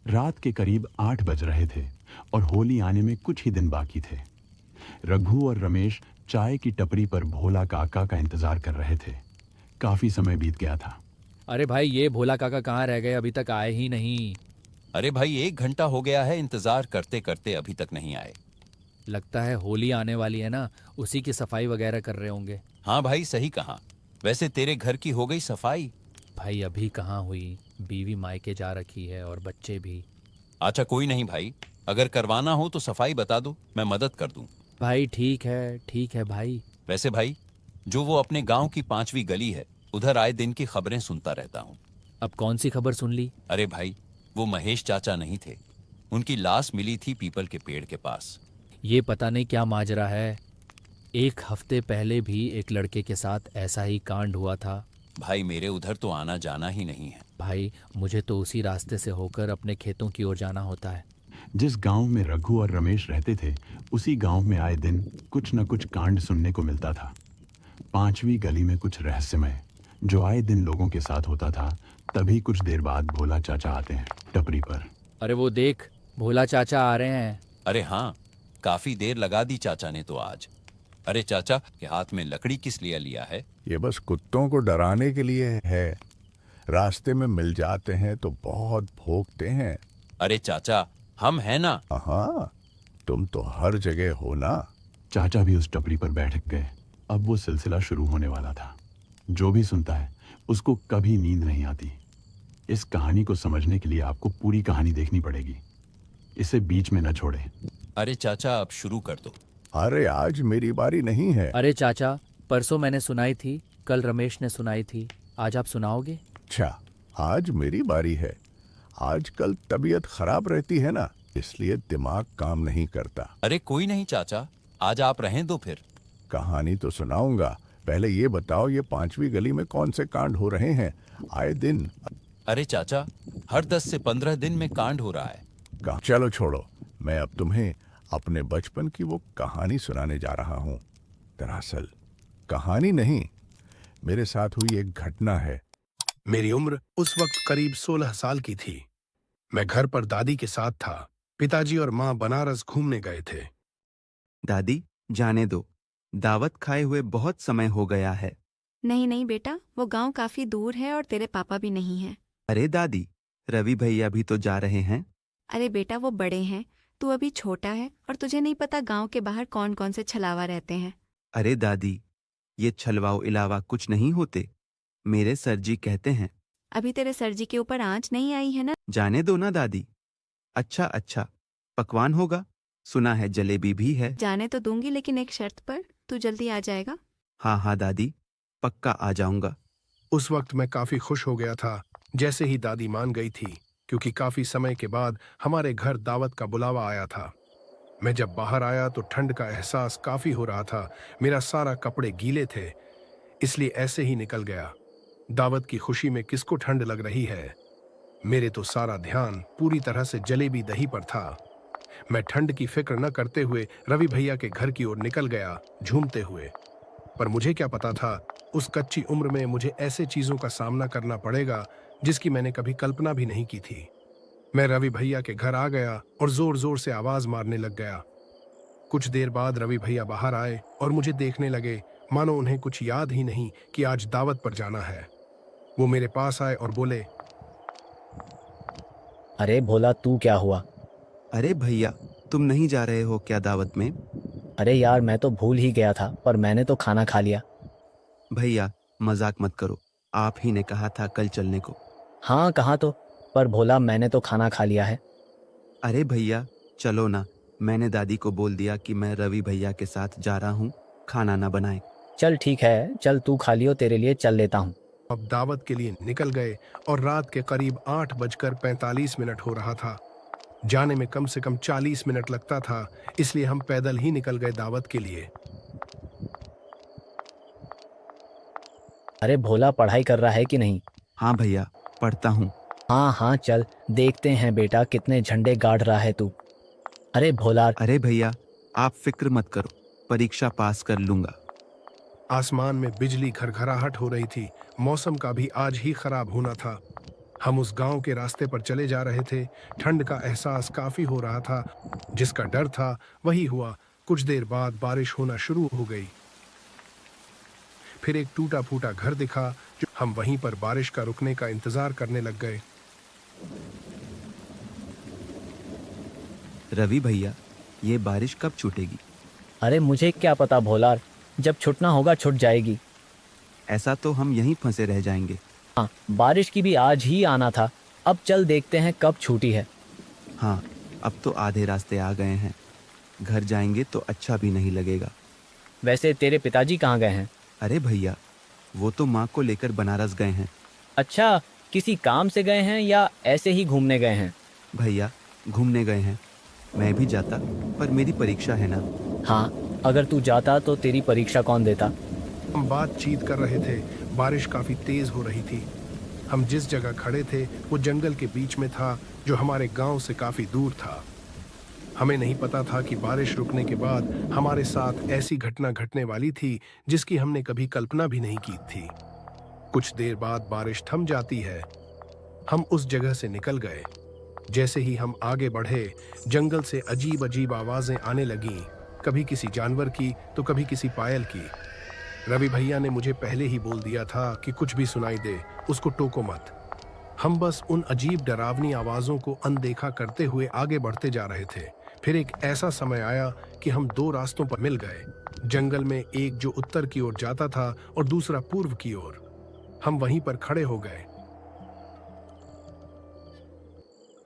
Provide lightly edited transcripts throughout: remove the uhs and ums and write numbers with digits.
रात के करीब 8 बज रहे थे और होली आने में कुछ ही दिन बाकी थे। रघु और रमेश चाय की टपरी पर भोला काका का इंतजार कर रहे थे। काफी समय बीत गया था। अरे भाई, ये भोला काका कहाँ रह गए? अभी तक आए ही नहीं। अरे भाई, 1 घंटा हो गया है इंतजार करते करते, अभी तक नहीं आए। लगता है होली आने वाली है ना, उसी की सफाई वगैरह कर रहे होंगे। हाँ भाई, सही कहा। वैसे तेरे घर की हो गई सफाई? भाई अभी कहाँ हुई, बीवी मायके जा रखी है और बच्चे भी। अच्छा कोई नहीं भाई, अगर करवाना हो तो सफाई बता दो, मैं मदद कर दूं। भाई ठीक है भाई। वैसे भाई, जो वो अपने गांव की 5वीं गली है, उधर आए दिन की खबरें सुनता रहता हूँ। अब कौन सी खबर सुन ली? अरे भाई, वो महेश चाचा नहीं थे, उनकी लाश मिली थी पीपल के पेड़ के पास। ये पता नहीं क्या माजरा है। 1 हफ्ते पहले भी एक लड़के के साथ ऐसा ही कांड हुआ था। भाई मेरे उधर तो आना जाना ही नहीं है। भाई मुझे तो उसी रास्ते से होकर अपने खेतों की ओर जाना होता है। जिस गांव में रघु और रमेश रहते थे, उसी गांव में आए दिन कुछ न कुछ कांड सुनने को मिलता था। 5वीं गली में कुछ रहस्यमय जो आए दिन लोगों के साथ होता था। तभी कुछ देर बाद भोला चाचा आते हैं टपरी पर। अरे वो देख, भोला चाचा आ रहे हैं। अरे हाँ, काफी देर लगा दी चाचा ने तो आज। अरे चाचा के हाथ में लकड़ी किस लिए लिया है? ये बस कुत्तों को डराने के लिए है। रास्ते में मिल जाते हैं तो बहुत भौंकते हैं। अरे चाचा, हम हैं ना। हाँ, तुम तो हर जगह हो ना। चाचा भी उस टपरी पर बैठ गए। अब वो सिलसिला शुरू होने वाला था। जो भी सुनता है उसको कभी नींद नहीं आती। इस कहानी को समझने के लिए आपको पूरी कहानी देखनी पड़ेगी। इसे बीच में न छोड़े। अरे चाचा, अब शुरू कर दो। अरे आज मेरी बारी नहीं है। अरे चाचा, परसों मैंने सुनाई थी, कल रमेश ने सुनाई थी, आज आप सुनाओगे? अच्छा, आज मेरी बारी है। आजकल तबीयत खराब रहती है ना, इसलिए दिमाग काम नहीं करता। अरे कोई नहीं चाचा, आज आप रहें दो फिर। कहानी तो सुनाऊंगा, पहले ये बताओ ये 5वीं गली में कौन से कांड हो रहे हैं आए दिन? अरे चाचा, हर 10 से 15 दिन में कांड हो रहा है। चलो छोड़ो, मैं अब तुम्हें अपने बचपन की वो कहानी सुनाने जा रहा हूँ। दरअसल कहानी नहीं, मेरे साथ हुई एक घटना है। मेरी उम्र उस वक्त करीब 16 साल की थी। मैं घर पर दादी के साथ था। पिताजी और माँ बनारस घूमने गए थे। दादी, जाने दो, दावत खाए हुए बहुत समय हो गया है। नहीं नहीं बेटा, वो गांव काफी दूर है और तेरे पापा भी नहीं हैं। अरे दादी, रवि भैया भी तो जा रहे हैं। अरे बेटा, वो बड़े हैं, तू अभी छोटा है और तुझे नहीं पता गांव के बाहर कौन कौन से छलावा रहते हैं। अरे दादी, ये छलवाओ इलावा कुछ नहीं होते, मेरे सर जी कहते हैं। अभी तेरे सर जी के ऊपर आंच नहीं आई है ना? जाने दो ना दादी। अच्छा, पकवान होगा, सुना है जलेबी भी है। जाने तो दूंगी, लेकिन एक शर्त पर। तू जल्दी आ जाएगा? हाँ दादी, पक्का आ जाऊंगा। उस वक्त मैं काफी खुश हो गया था जैसे ही दादी मान गई थी, क्योंकि काफी समय के बाद हमारे घर दावत का बुलावा आया था। मैं जब बाहर आया तो ठंड का एहसास काफी हो रहा था। मेरा सारा कपड़े गीले थे, इसलिए ऐसे ही निकल गया। दावत की खुशी में किसको ठंड लग रही है? मेरे तो सारा ध्यान पूरी तरह से जलेबी दही पर था। मैं ठंड की फिक्र न करते हुए रवि भैया के घर की ओर निकल गया, झूमते हुए। पर मुझे क्या पता था, उस कच्ची उम्र में मुझे ऐसे चीजों का सामना करना पड़ेगा जिसकी मैंने कभी कल्पना भी नहीं की थी। मैं रवि भैया के घर आ गया और जोर जोर से आवाज मारने लग गया। कुछ देर बाद रवि भैया बाहर आए और मुझे देखने लगे, मानो उन्हें कुछ याद ही नहीं कि आज दावत पर जाना है। वो मेरे पास आए और बोले, अरे भोला, तू क्या हुआ? अरे भैया, तुम नहीं जा रहे हो क्या दावत में? अरे यार, मैं तो भूल ही गया था, पर मैंने तो खाना खा लिया। भैया मजाक मत करो, आप ही ने कहा था कल चलने को। हाँ कहा तो, पर भोला मैंने तो खाना खा लिया है। अरे भैया चलो ना, मैंने दादी को बोल दिया कि मैं रवि भैया के साथ जा रहा हूँ, खाना ना बनाए। चल ठीक है, चल तू खा लियो, तेरे लिए चल लेता हूँ। अब दावत के लिए निकल गए और रात के करीब 8:45 हो रहा था। जाने में कम से कम 40 मिनट लगता था, इसलिए हम पैदल ही निकल गए दावत के लिए। अरे भोला, पढ़ाई कर रहा है कि नहीं? हाँ भैया, पढ़ता हूँ। हाँ चल देखते हैं बेटा, कितने झंडे गाड़ रहा है तू। अरे भोला। अरे भैया, आप फिक्र मत करो, परीक्षा पास कर लूंगा। आसमान में बिजली घरघराहट हो रही थी। मौसम का भी आज ही खराब होना था। हम उस गांव के रास्ते पर चले जा रहे थे। ठंड का एहसास काफी हो रहा था। जिसका डर था वही हुआ। कुछ देर बाद बारिश होना शुरू हो गई। फिर एक टूटा फूटा घर दिखा। जो हम वहीं पर बारिश का रुकने का इंतजार करने लग गए। रवि भैया, ये बारिश कब छूटेगी? अरे मुझे क्या पता भोलार, जब छुटना होगा छुट जाएगी। ऐसा तो हम यहीं फंसे रह जाएंगे। हाँ, बारिश की भी आज ही आना था। अब चल देखते हैं कब छूटी है। हाँ, अब तो आधे रास्ते आ गए हैं। घर जाएंगे तो अच्छा भी नहीं लगेगा। वैसे तेरे पिताजी कहाँ गए हैं? अरे भैया, वो तो माँ को लेकर बनारस गए हैं। अच्छा, किसी काम से गए हैं या ऐसे ही घूमने गए हैं? भैया, घूमने गए हैं। मैं भी जाता, पर मेरी परीक्षा है ना। हाँ, अगर तू जाता तो तेरी परीक्षा कौन देता? हम बातचीत कर रहे थे। बारिश काफी तेज हो रही थी। हम जिस जगह खड़े थे वो जंगल के बीच में था, जो हमारे गांव से काफी दूर था। हमें नहीं पता था कि बारिश रुकने के बाद हमारे साथ ऐसी घटना घटने वाली थी जिसकी हमने कभी कल्पना भी नहीं की थी। कुछ देर बाद बारिश थम जाती है। हम उस जगह से निकल गए। जैसे ही हम आगे बढ़े, जंगल से अजीब अजीब आवाजें आने लगीं। कभी किसी जानवर की तो कभी किसी पायल की। रवि भैया ने मुझे पहले ही बोल दिया था कि कुछ भी सुनाई दे उसको टोको मत। हम बस उन अजीब डरावनी आवाजों को अनदेखा करते हुए आगे बढ़ते जा रहे थे। फिर एक ऐसा समय आया कि हम दो रास्तों पर मिल गए। जंगल में एक जो उत्तर की ओर जाता था और दूसरा पूर्व की ओर। हम वहीं पर खड़े हो गए।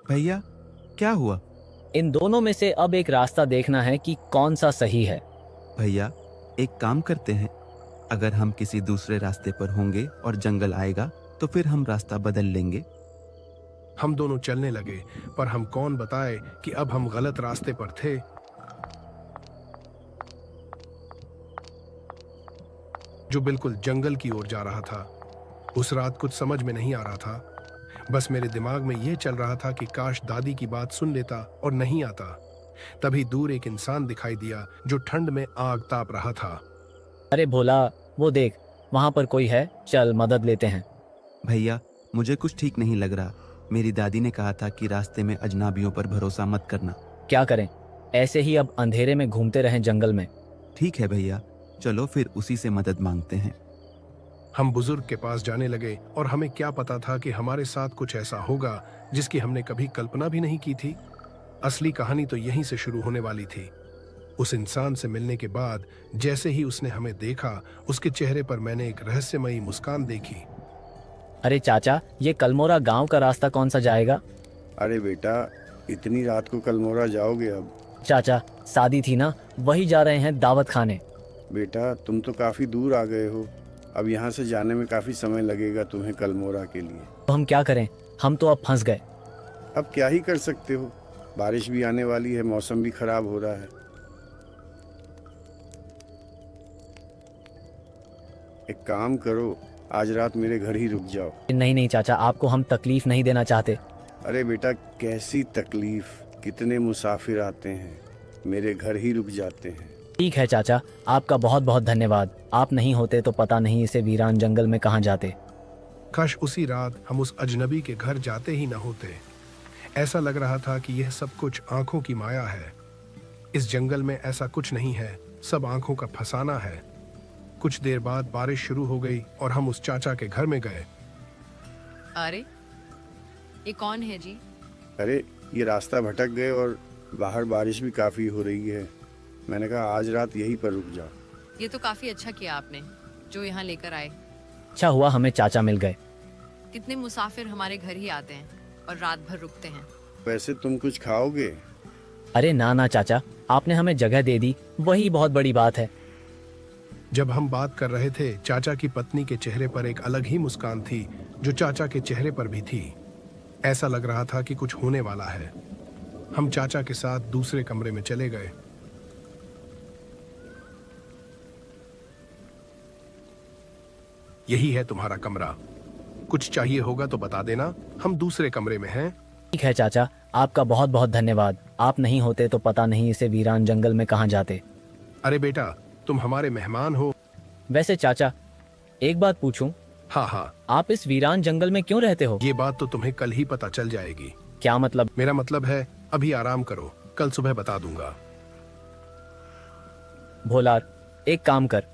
भैया, क्या हुआ? इन दोनों में से अब एक रास्ता देखना है कि कौन सा सही है। भैया, एक काम करते हैं। अगर हम किसी दूसरे रास्ते पर होंगे और जंगल आएगा तो फिर हम रास्ता बदल लेंगे। हम दोनों चलने लगे, पर हम कौन बताए कि अब हम गलत रास्ते पर थे। जो बिल्कुल जंगल की ओर जा रहा था। उस रात कुछ समझ में नहीं आ रहा था। बस मेरे दिमाग में यह चल रहा था कि काश दादी की बात सुन लेता और नहीं आता। तभी दूर एक इंसान दिखाई दिया जो ठंड में आग ताप रहा था। अरे भोला, वो देख, वहां पर कोई है। चल मदद लेते हैं। भैया, मुझे कुछ ठीक नहीं लग रहा। मेरी दादी ने कहा था कि रास्ते में अजनबियों पर भरोसा मत करना। क्या करें, ऐसे ही अब अंधेरे में घूमते रहें जंगल में। ठीक है भैया, चलो फिर उसी से मदद मांगते हैं। हम बुजुर्ग के पास जाने लगे और हमें क्या पता था कि हमारे साथ कुछ ऐसा होगा जिसकी हमने कभी कल्पना भी नहीं की थी। असली कहानी तो यहीं से शुरू होने वाली थी। उस इंसान से मिलने के बाद जैसे ही उसने हमें देखा, उसके चेहरे पर मैंने एक रहस्यमयी मुस्कान देखी। अरे चाचा, ये कलमोरा गांव का रास्ता कौन सा जाएगा? अरे बेटा, इतनी रात को कलमोरा जाओगे? अब चाचा, शादी थी ना, वही जा रहे हैं दावत खाने। बेटा, तुम तो काफ़ी दूर आ गए हो। अब यहाँ से जाने में काफ़ी समय लगेगा तुम्हें कलमोरा के लिए। तो हम क्या करें, हम तो अब फंस गए। अब क्या ही कर सकते हो, बारिश भी आने वाली है, मौसम भी खराब हो रहा है। एक काम करो, आज रात मेरे घर ही रुक जाओ। नहीं नहीं चाचा, आपको हम तकलीफ नहीं देना चाहते। अरे बेटा, कैसी तकलीफ, कितने मुसाफिर आते हैं, मेरे घर ही रुक जाते हैं। ठीक है चाचा, आपका बहुत बहुत धन्यवाद। आप नहीं होते तो पता नहीं इसे वीरान जंगल में कहाँ जाते। काश उसी रात हम उस अजनबी के घर जाते ही न होते। ऐसा लग रहा था कि यह सब कुछ आंखों की माया है। इस जंगल में ऐसा कुछ नहीं है, सब आंखों का फसाना है। कुछ देर बाद बारिश शुरू हो गई और हम उस चाचा के घर में गए। अरे, ये कौन है जी? अरे, ये रास्ता भटक गए और बाहर बारिश भी काफ़ी हो रही है। मैंने कहा आज रात यहीं पर रुक जाओ। ये तो काफी अच्छा किया आपने जो यहाँ लेकर आए। अच्छा हुआ हमें चाचा मिल गए। कितने मुसाफिर हमारे घर ही आते हैं और रात भर रुकते हैं। वैसे तुम कुछ खाओगे? अरे ना ना चाचा, आपने हमें जगह दे दी, वही बहुत बड़ी बात है। जब हम बात कर रहे थे, चाचा की पत्नी के चेहरे पर एक अलग ही मुस्कान थी जो चाचा के चेहरे पर भी थी। ऐसा लग रहा था कि कुछ होने वाला है। हम चाचा के साथ दूसरे कमरे में चले गए। यही है तुम्हारा कमरा, कुछ चाहिए होगा तो बता देना, हम दूसरे कमरे में हैं। ठीक है चाचा, आपका बहुत बहुत धन्यवाद। आप नहीं होते तो पता नहीं इसे वीरान जंगल में कहाँ जाते। अरे बेटा, तुम हमारे मेहमान हो। वैसे चाचा, एक बात पूछूं? हाँ हाँ, आप इस वीरान जंगल में क्यों रहते हो? ये बात तो तुम्हें कल ही पता चल जाएगी। क्या मतलब? मेरा मतलब है अभी आराम करो, कल सुबह बता दूंगा। भोलार, एक काम कर,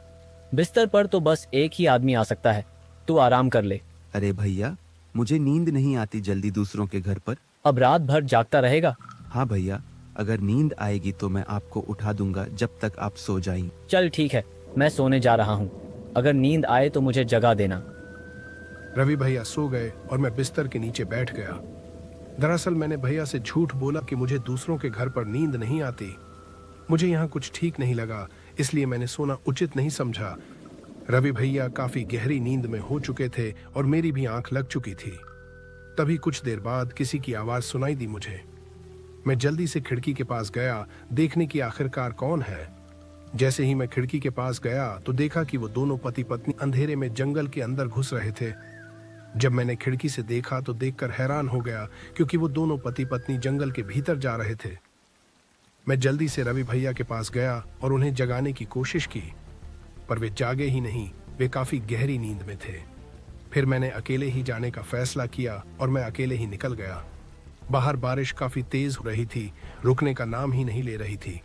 बिस्तर पर तो बस एक ही आदमी आ सकता है, तू आराम कर ले। अरे भैया, मुझे नींद नहीं आती जल्दी दूसरों के घर पर। अब रात भर जागता रहेगा? हाँ भैया, अगर नींद आएगी तो मैं आपको उठा दूंगा जब तक आप सो जाएं। चल ठीक है, मैं सोने जा रहा हूँ, अगर नींद आए तो मुझे जगा देना। रवि भैया सो गए और मैं बिस्तर के नीचे बैठ गया। दरअसल मैंने भैया से झूठ बोला कि मुझे दूसरों के घर पर नींद नहीं आती। मुझे यहाँ कुछ ठीक नहीं लगा, इसलिए मैंने सोना उचित नहीं समझा। रवि भैया काफी गहरी नींद में हो चुके थे और मेरी भी आंख लग चुकी थी। तभी कुछ देर बाद किसी की आवाज सुनाई दी मुझे। मैं जल्दी से खिड़की के पास गया, देखने की आखिरकार कौन है। जैसे ही मैं खिड़की के पास गया तो देखा कि वो दोनों पति पत्नी अंधेरे में जंगल के अंदर घुस रहे थे। जब मैंने खिड़की से देखा तो देखकर हैरान हो गया, क्योंकि वो दोनों पति पत्नी जंगल के भीतर जा रहे थे। मैं जल्दी से रवि भैया के पास गया और उन्हें जगाने की कोशिश की, पर वे जागे ही नहीं, वे काफी गहरी नींद में थे। फिर मैंने अकेले ही जाने का फैसला किया और मैं अकेले ही निकल गया। बाहर बारिश काफी तेज हो रही थी, रुकने का नाम ही नहीं ले रही थी।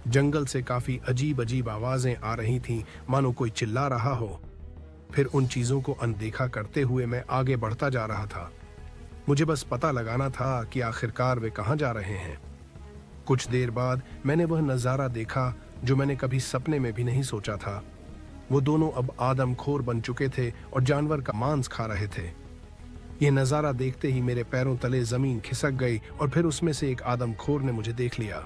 जंगल से काफी अजीब अजीब आवाजें आ रही थीं, मानो कोई चिल्ला रहा हो। फिर उन चीजों को अनदेखा करते हुए मैं आगे बढ़ता जा रहा था। मुझे बस पता लगाना था कि आखिरकार वे कहाँ जा रहे हैं। कुछ देर बाद मैंने वह नजारा देखा जो मैंने कभी सपने में भी नहीं सोचा था। वो दोनों अब आदमखोर बन चुके थे और जानवर का मांस खा रहे थे। यह नजारा देखते ही मेरे पैरों तले जमीन खिसक गई और फिर उसमें से एक आदमखोर ने मुझे देख लिया।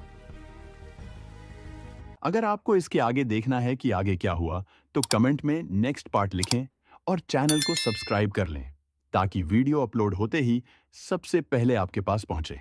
अगर आपको इसके आगे देखना है कि आगे क्या हुआ, तो कमेंट में नेक्स्ट पार्ट लिखें और चैनल को सब्सक्राइब कर लें, ताकि वीडियो अपलोड होते ही सबसे पहले आपके पास पहुंचे।